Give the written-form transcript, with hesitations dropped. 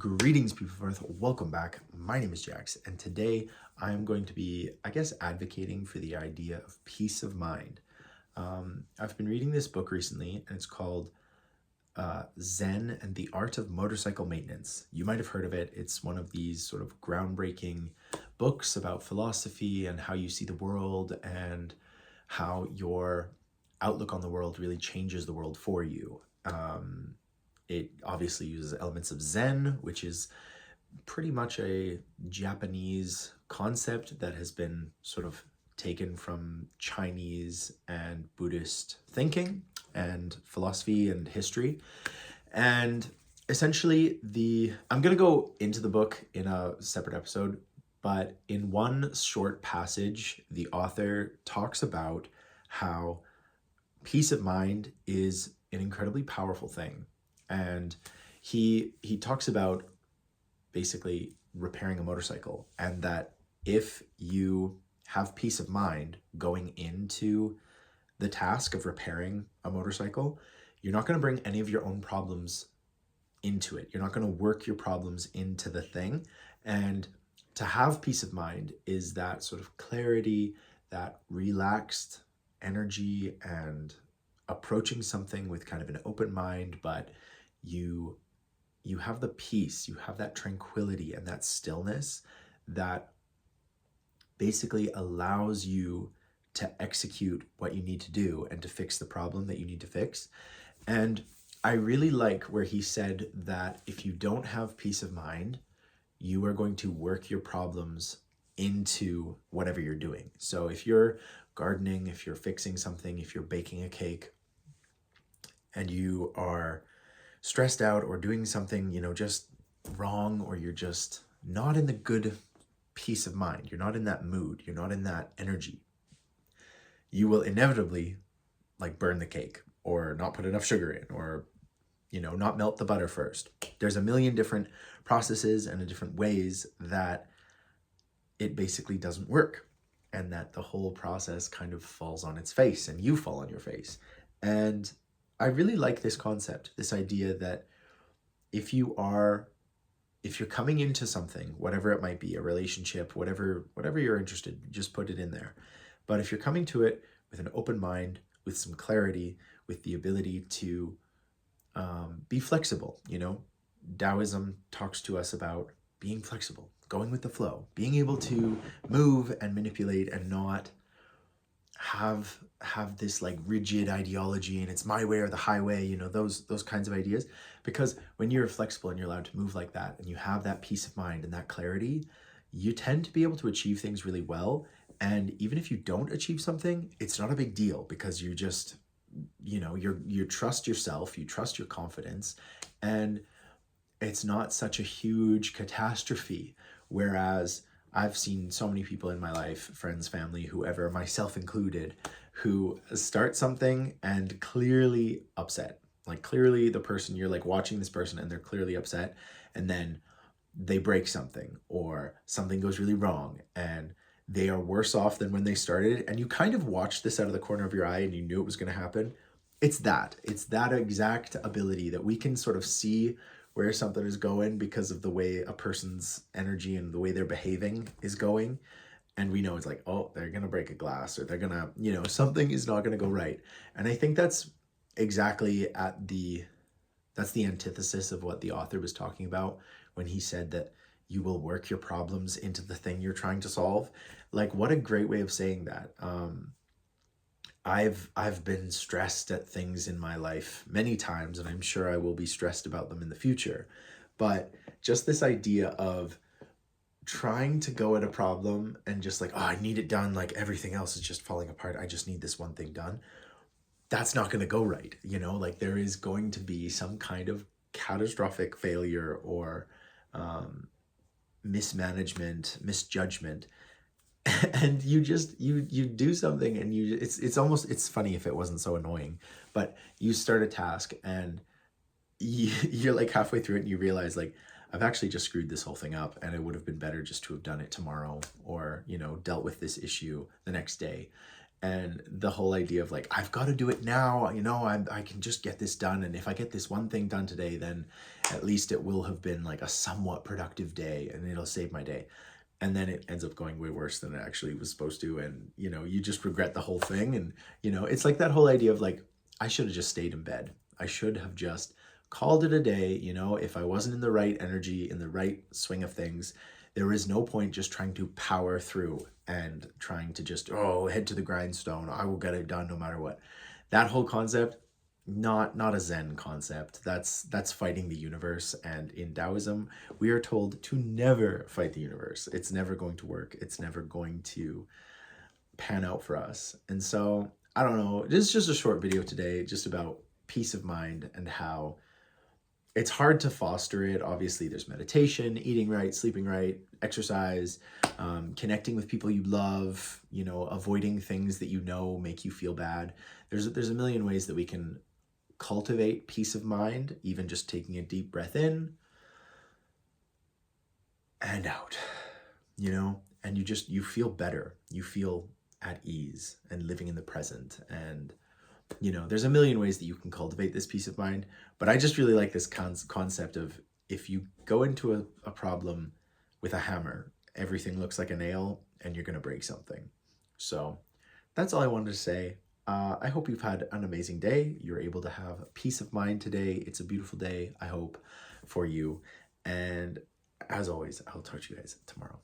Greetings, people of Earth. Welcome back. My name is Jax, and today I'm going to be, advocating for the idea of peace of mind. I've been reading this book recently, and it's called Zen and the Art of Motorcycle Maintenance. You might have heard of it. It's one of these sort of groundbreaking books about philosophy and how you see the world and how your outlook on the world really changes the world for you. It obviously uses elements of Zen, which is pretty much a Japanese concept that has been sort of taken from Chinese and Buddhist thinking and philosophy and history. And essentially I'm going to go into the book in a separate episode, but in one short passage, the author talks about how peace of mind is an incredibly powerful thing. And he talks about basically repairing a motorcycle, and that if you have peace of mind going into the task of repairing a motorcycle, you're not going to bring any of your own problems into it. You're not going to work your problems into the thing. And to have peace of mind is that sort of clarity, that relaxed energy, and approaching something with kind of an open mind, but you have the peace, you have that tranquility and that stillness that basically allows you to execute what you need to do and to fix the problem that you need to fix. And I really like where he said that if you don't have peace of mind, you are going to work your problems into whatever you're doing. So if you're gardening, if you're fixing something, if you're baking a cake, and you are stressed out or doing something, just wrong, or you're just not in the good peace of mind, you're not in that mood, you're not in that energy, you will inevitably burn the cake or not put enough sugar in, or not melt the butter first. There's a million different processes and different ways that it basically doesn't work, and that the whole process kind of falls on its face and you fall on your face. And I really like this concept, this idea that if you're coming into something, whatever it might be, a relationship, whatever you're interested, just put it in there. But if you're coming to it with an open mind, with some clarity, with the ability to be flexible, Taoism talks to us about being flexible, going with the flow, being able to move and manipulate and not have this rigid ideology and it's my way or the highway, those kinds of ideas. Because when you're flexible and you're allowed to move like that and you have that peace of mind and that clarity, you tend to be able to achieve things really well. And even if you don't achieve something, it's not a big deal, because you just, you trust yourself, you trust your confidence, and it's not such a huge catastrophe. Whereas I've seen so many people in my life, friends, family, whoever, myself included, who start something and clearly upset. Clearly the person, you're watching this person and they're clearly upset, and then they break something or something goes really wrong and they are worse off than when they started. And you kind of watched this out of the corner of your eye and you knew it was going to happen. It's that exact ability that we can sort of see where something is going because of the way a person's energy and the way they're behaving is going. And we know it's oh, they're going to break a glass, or they're going to, something is not going to go right. And I think that's exactly that's the antithesis of what the author was talking about when he said that you will work your problems into the thing you're trying to solve. What a great way of saying that. I've been stressed at things in my life many times, and I'm sure I will be stressed about them in the future. But just this idea of trying to go at a problem and just oh, I need it done, everything else is just falling apart, I just need this one thing done. That's not going to go right. There is going to be some kind of catastrophic failure or mismanagement, misjudgment. And you do something and it's funny if it wasn't so annoying, but you start a task and you're halfway through it and you realize I've actually just screwed this whole thing up, and it would have been better just to have done it tomorrow, or dealt with this issue the next day. And the whole idea of like, I've got to do it now, I can just get this done. And if I get this one thing done today, then at least it will have been like a somewhat productive day and it'll save my day. And then it ends up going way worse than it actually was supposed to. And, you just regret the whole thing. And, it's like that whole idea of like, I should have just stayed in bed. I should have just called it a day. If I wasn't in the right energy, in the right swing of things, there is no point just trying to power through and trying to just, head to the grindstone. I will get it done no matter what. That whole concept, not a Zen concept. That's fighting the universe. And in Taoism, we are told to never fight the universe. It's never going to work. It's never going to pan out for us. And so, I don't know. This is just a short video today, just about peace of mind and how it's hard to foster it. Obviously, there's meditation, eating right, sleeping right, exercise, connecting with people you love, avoiding things that make you feel bad. There's a million ways that we can cultivate peace of mind, even just taking a deep breath in and out, and you feel better. You feel at ease and living in the present. And there's a million ways that you can cultivate this peace of mind, but I just really like this concept of, if you go into a problem with a hammer, everything looks like a nail and you're going to break something. So that's all I wanted to say. I hope you've had an amazing day. You're able to have peace of mind today. It's a beautiful day, I hope, for you. And as always, I'll talk to you guys tomorrow.